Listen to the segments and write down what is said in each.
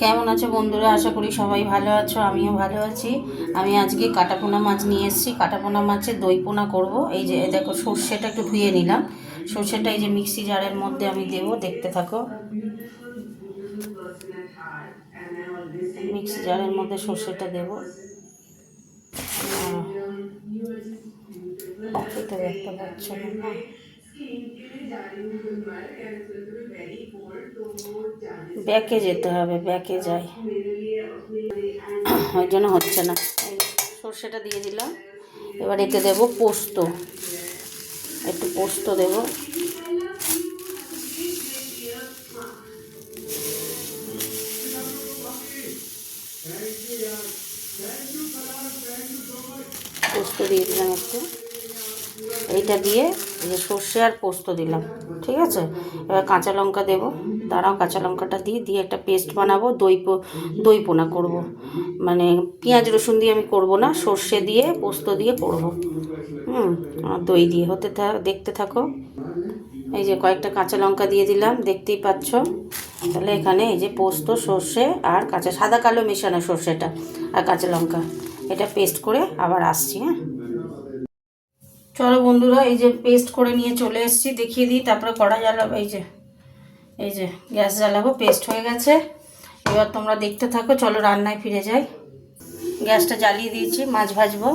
কেমন আছো বন্ধুরা? আশা করি সবাই ভালো আছো, আমিও ভালো আছি। আমি আজকে কাটাপোনা মাছ নিয়ে এসেছি। কাটাপোনা মাছের দই পোনা করবো। এই যে দেখো, সর্ষেটা একটু ধুয়ে নিলাম। সর্ষেটা এই যে মিক্সি জারের মধ্যে আমি দেবো, দেখতে থাকো। মিক্সি জারের মধ্যে সর্ষেটা দেবো। খেতে দেখতে পাচ্ছ না? ব্যাকে যেতে হবে, ব্যাকে যাই, ওই জন্য হচ্ছে না। সর্ষেটা দিয়ে দিলাম। এবার এতে দেবো পোস্ত, একটু পোস্ত দেবো। পোস্ত দিয়ে দিলাম একটু। এইটা দিয়ে এই যে সর্ষে আর পোস্ত দিলাম, ঠিক আছে। এবার কাঁচা লঙ্কা দেবো। দাঁড়াও, কাঁচা লঙ্কাটা দিয়ে একটা পেস্ট বানাবো। দই পোনা করব। মানে পেঁয়াজ রসুন দিয়ে আমি করব না, সর্ষে দিয়ে পোস্ত দিয়ে করব। আর দই দিয়ে দেখতে থাকো। এই যে কয়েকটা কাঁচা লঙ্কা দিয়ে দিলাম, দেখতেই পাচ্ছ। তাহলে এখানে এই যে পোস্ত, সর্ষে আর সাদা কালো মেশানো সর্ষেটা আর কাঁচা লঙ্কা, এটা পেস্ট করে আবার আসছি। হ্যাঁ, চলো বন্ধুরা, এই যে পেস্ট করে নিয়ে চলে এসেছি। দেখিয়ে দিই, তারপরে কড়া জ্বালাবো। এই যে গ্যাস জ্বালাবো, পেস্ট হয়ে গেছে। এবার তোমরা দেখতে থাকো, চলো রান্নায় ফিরে যাই। গ্যাসটা জ্বালিয়ে দিয়েছি, মাছ ভাজবো।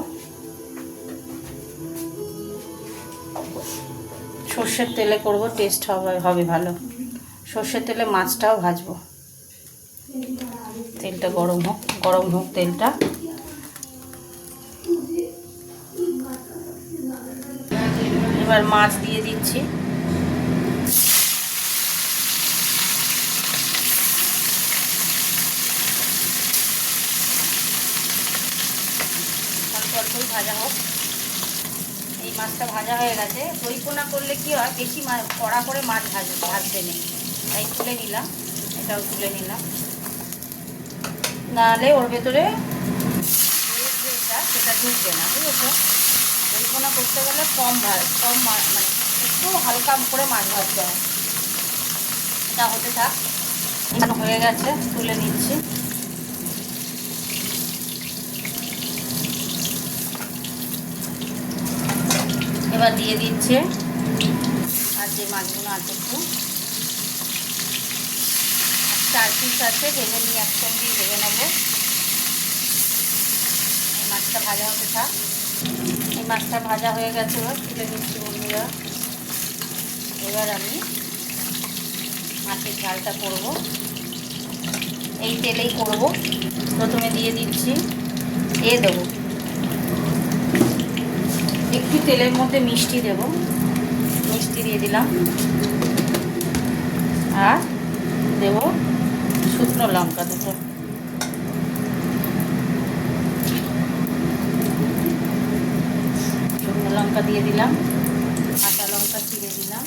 সর্ষের তেলে করব, টেস্ট হবে ভালো। সর্ষের তেলে মাছটাও ভাজবো। তেলটা গরম হোক তেলটা। এবার মাছ দিয়ে দিচ্ছি। অল্প ভাজা হোক। এই মাছটা ভাজা হয়ে গেছে। দই পোনা করলে কি হয়, বেশি কড়া করে মাছ ভাজতে নেই, তাই তুলে নিলাম। এটাও তুলে নিলাম, নাহলে ওর ভেতরে সেটা ঢুকবে না, বুঝেছো। দই পোনা করতে গেলে কম মানে একটু হালকা করে মাছ ভাজতে হয়। এটা হতে থাক। হয়ে গেছে, তুলে নিচ্ছি। এবার দিয়ে দিচ্ছে আর যে মাছগুলো আছে, একটু 4 পিস আছে, ভেজে নিয়ে একসঙ্গেই ভেজে নেবো। এই মাছটা ভাজা হতে থাক। এই মাছটা ভাজা হয়ে গেছে, এবার তুলে নিচ্ছি বন্ধুরা। এবার আমি মাছের ঝালটা করব, এই তেলেই করব। প্রথমে দিয়ে দিচ্ছি, দেবো একটু তেলের মধ্যে মিষ্টি দেব। মিষ্টি দিয়ে দিলাম। আর দেব শুকনো লঙ্কা দুটো। শুকনো লঙ্কা দিয়ে দিলাম, কাঁচা লঙ্কা চিড়ে দিলাম।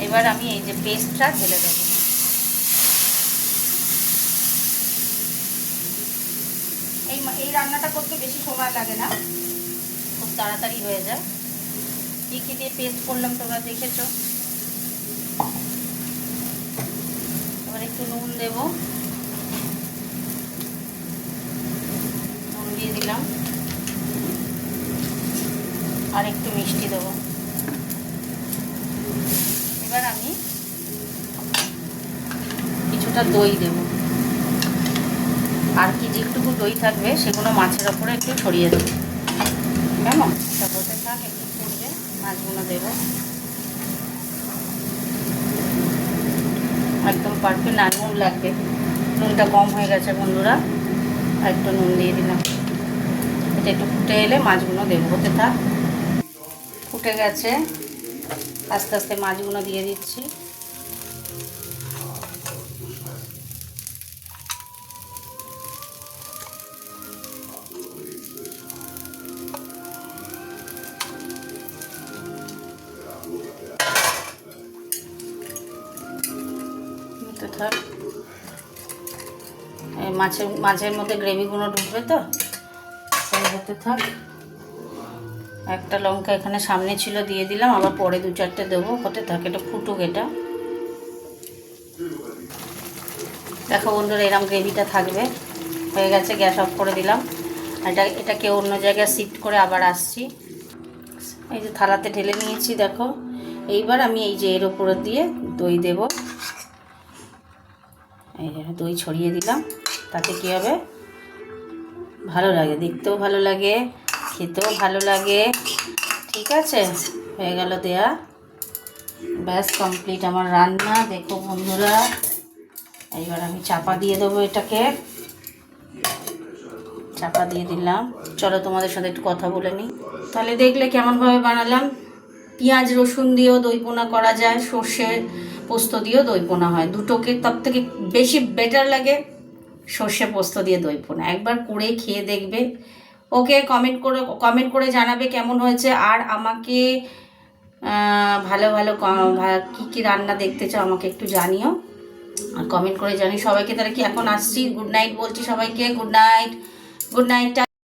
এবার আমি এই যে পেস্টটা ঢেলে দেবো। এই রান্নাটা করতে বেশি সময় লাগে না, খুব তাড়াতাড়ি হয়ে যায়। কী কী দিয়ে পেস্ট করলাম তোমরা দেখেছো। এবার একটু নুন দেব, নুন দিয়ে দিলাম। আর একটু মিষ্টি দেবো। এবার আমি কিছুটা দই দেব। আর কি যেটুকু দই থাকবে সেগুলো মাছের ওপরে একটু ছড়িয়ে দেবো। কেমন, এটা বসে থাক, একটু ফুটবে, মাছগুলো দেবো। একদম পারফেক্ট। না, নুন লাগবে, নুনটা কম হয়ে গেছে বন্ধুরা, আর একটু নুন দিয়ে দিলাম। এটা একটু ফুটে এলে মাছগুলো দেবো, হতে থাক। ফুটে গেছে, আস্তে আস্তে মাছগুলো দিয়ে দিচ্ছি। থাক, মাছের মধ্যে গ্রেভিগুলো ঢুকবে তো, সেই হতে থাক। একটা লঙ্কা এখানে সামনে ছিল, দিয়ে দিলাম, আবার পরে 2-4টে দেবো, হতে থাক, এটা ফুটুক। এটা দেখো বন্ধুরা, এরকম গ্রেভিটা থাকবে। হয়ে গেছে, গ্যাস অফ করে দিলাম। এটাকে অন্য জায়গায় শিফট করে আবার আসছি। এই যে থালাতে ঢেলে নিয়েছি দেখো। এইবার আমি এই যে এর উপরে দিয়ে দই দেব। এই যে দই ছড়িয়ে দিলাম, তাতে কী হবে, ভালো লাগে, দেখতেও ভালো লাগে, খেতেও ভালো লাগে। ঠিক আছে, হয়ে গেল দেয়া। ব্যাস কমপ্লিট আমার রান্না। দেখো বন্ধুরা, এইবার আমি চাপা দিয়ে দেবো এটাকে। চাপা দিয়ে দিলাম। চলো তোমাদের সাথে একটু কথা বলে নিই। তাহলে দেখলে কেমনভাবে বানালাম। পেঁয়াজ রসুন দিয়েও দই পোনা করা যায়, সর্ষে পোস্ত দিয়েও দই পোনা হয়। দুটোকে সব থেকে বেশি বেটার লাগে সর্ষে পোস্ত দিয়ে দই পোনা। একবার করে খেয়ে দেখবে। ওকে, কমেন্ট করে জানাবে কেমন হয়েছে। আর আমাকে ভালো ভালো কী কী রান্না দেখতে চাও আমাকে একটু জানিও, আর কমেন্ট করে জানি। সবাইকে তাহলে কি এখন আসছি, গুড নাইট বলছি সবাইকে। Good night, good night.